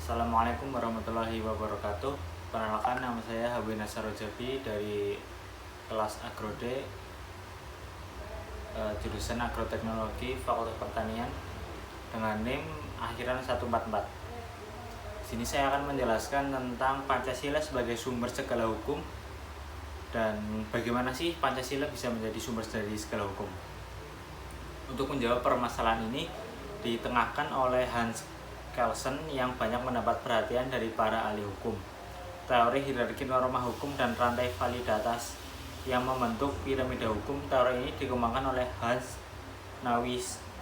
Assalamualaikum warahmatullahi wabarakatuh. Perkenalkan, nama saya Habib Nasarojabi dari kelas Agrode, jurusan Agroteknologi Fakultas Pertanian dengan NIM akhiran 144. Sini saya akan menjelaskan tentang Pancasila sebagai sumber segala hukum dan bagaimana sih Pancasila bisa menjadi sumber dari segala hukum. Untuk menjawab permasalahan ini ditengahkan oleh Hans Kelsen yang banyak mendapat perhatian dari para ahli hukum. Teori hierarki norma hukum dan rantai validitas yang membentuk piramida hukum. Teori ini dikembangkan oleh Hans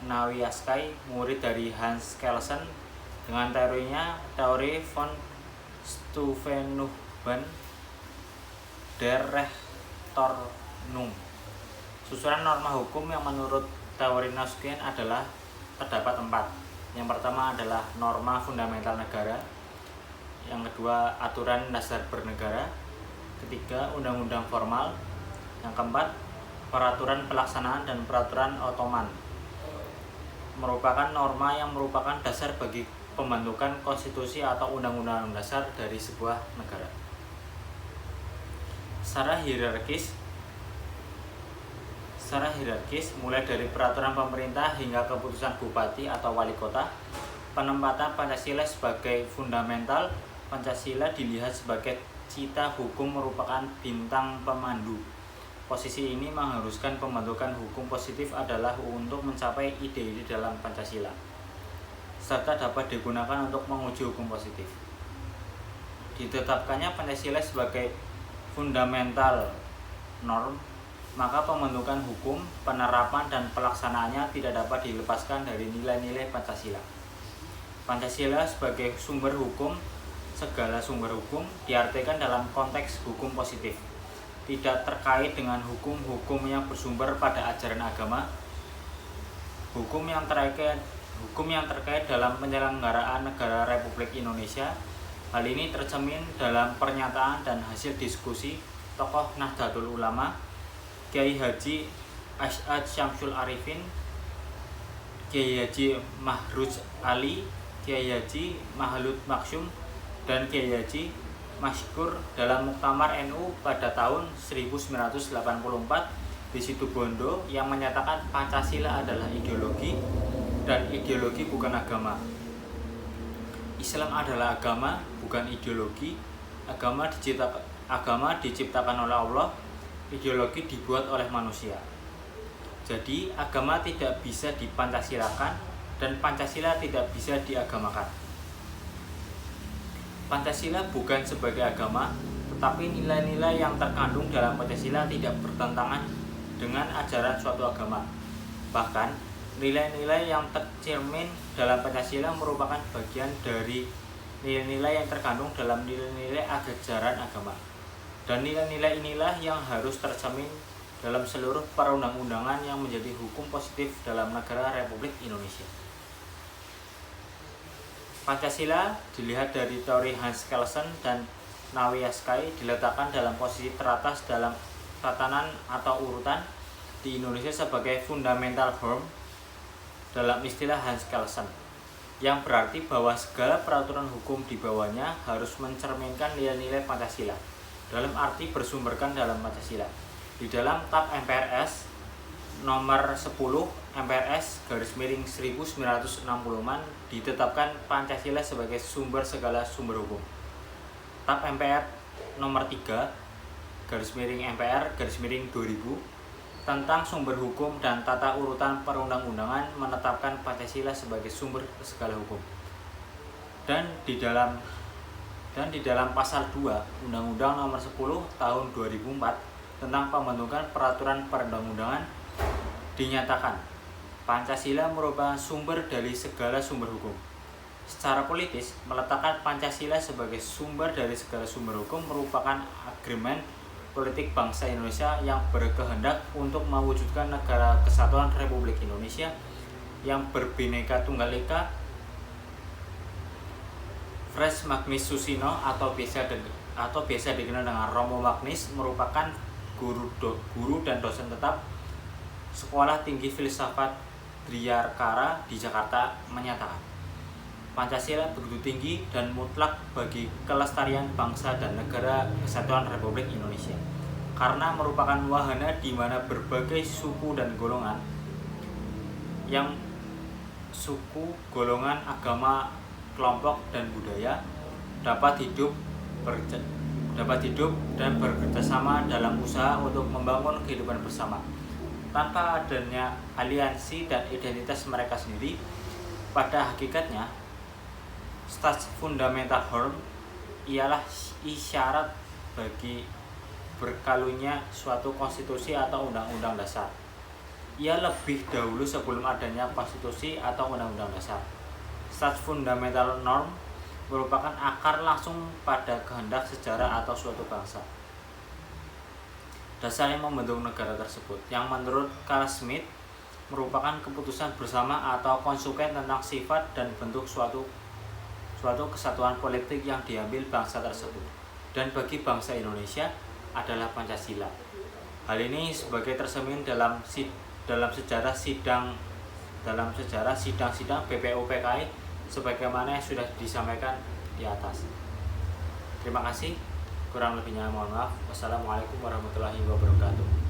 Nawiaskay, murid dari Hans Kelsen, dengan teorinya teori von Stauffenberg der Rechtsordnung. Susunan norma hukum yang menurut teori Nawiaskay adalah terdapat 4. Yang pertama adalah norma fundamental negara, yang kedua aturan dasar bernegara, ketiga undang-undang formal, yang keempat peraturan pelaksanaan dan peraturan otoman, merupakan norma yang merupakan dasar bagi pembentukan konstitusi atau undang-undang dasar dari sebuah negara. Secara hierarkis, mulai dari peraturan pemerintah hingga keputusan bupati atau wali kota, penempatan Pancasila sebagai fundamental. Pancasila dilihat sebagai cita hukum, merupakan bintang pemandu. Posisi ini mengharuskan pembentukan hukum positif adalah untuk mencapai ide-ide dalam Pancasila, serta dapat digunakan untuk menguji hukum positif. Ditetapkannya Pancasila sebagai fundamental norm, maka pembentukan hukum, penerapan, dan pelaksanaannya tidak dapat dilepaskan dari nilai-nilai Pancasila. Pancasila sebagai sumber hukum, segala sumber hukum diartikan dalam konteks hukum positif, tidak terkait dengan hukum-hukum yang bersumber pada ajaran agama, hukum yang terkait dalam penyelenggaraan negara Republik Indonesia. Hal ini tercermin dalam pernyataan dan hasil diskusi tokoh Nahdlatul Ulama, Kiai Haji Asy'ad Syamsul Arifin, Kiai Haji Mahruz Ali, Kiai Haji Mahlud Maksum, dan Kiai Haji Masykur dalam Muktamar NU pada tahun 1984 di Situbondo, yang menyatakan Pancasila adalah ideologi dan ideologi bukan agama. Islam adalah agama, bukan ideologi. Agama diciptakan oleh Allah, ideologi dibuat oleh manusia. Jadi agama tidak bisa dipancasilakan dan Pancasila tidak bisa diagamakan. Pancasila bukan sebagai agama, tetapi nilai-nilai yang terkandung dalam Pancasila tidak bertentangan dengan ajaran suatu agama. Bahkan nilai-nilai yang tercermin dalam Pancasila merupakan bagian dari nilai-nilai yang terkandung dalam nilai-nilai ajaran agama. Dan nilai-nilai inilah yang harus tercermin dalam seluruh perundang-undangan yang menjadi hukum positif dalam negara Republik Indonesia. Pancasila dilihat dari teori Hans Kelsen dan Nawiaskay diletakkan dalam posisi teratas dalam tatanan atau urutan di Indonesia sebagai fundamental norm dalam istilah Hans Kelsen, yang berarti bahwa segala peraturan hukum di bawahnya harus mencerminkan nilai-nilai Pancasila, dalam arti bersumberkan dalam Pancasila. Di dalam TAP MPRS nomor 10 MPRS /1960 ditetapkan Pancasila sebagai sumber segala sumber hukum. TAP MPR nomor 3 /MPR/2000 tentang sumber hukum dan tata urutan perundang-undangan menetapkan Pancasila sebagai sumber segala hukum. Dan di dalam pasal 2 Undang-Undang nomor 10 tahun 2004 tentang pembentukan peraturan perundang-undangan dinyatakan Pancasila merupakan sumber dari segala sumber hukum. Secara politis, meletakkan Pancasila sebagai sumber dari segala sumber hukum merupakan agreement politik bangsa Indonesia yang berkehendak untuk mewujudkan negara kesatuan Republik Indonesia yang berbineka tunggal ika. Frans Magnus Susino atau biasa dikenal dengan Romo Magnis merupakan guru dan dosen tetap Sekolah Tinggi Filsafat Diyarkara di Jakarta, menyatakan Pancasila begitu tinggi dan mutlak bagi kelestarian bangsa dan negara Kesatuan Republik Indonesia, karena merupakan wahana di mana berbagai suku dan golongan agama, kelompok dan budaya dapat hidup dan bekerjasama dalam usaha untuk membangun kehidupan bersama tanpa adanya aliansi dan identitas mereka sendiri. Pada hakikatnya, Stats Fundamental Norm ialah isyarat bagi berkalunya suatu konstitusi atau undang-undang dasar. Ia lebih dahulu sebelum adanya konstitusi atau undang-undang dasar. Stats Fundamental Norm merupakan akar langsung pada kehendak sejarah atau suatu bangsa. Dasar yang membentuk negara tersebut, yang menurut Carl Schmitt merupakan keputusan bersama atau konsekuen tentang sifat dan bentuk suatu kesatuan politik yang diambil bangsa tersebut, dan bagi bangsa Indonesia adalah Pancasila. Hal ini sebagai tercermin dalam sejarah sidang-sidang BPUPKI sebagaimana yang sudah disampaikan di atas. Terima kasih. Kurang lebihnya mohon maaf. Wassalamualaikum warahmatullahi wabarakatuh.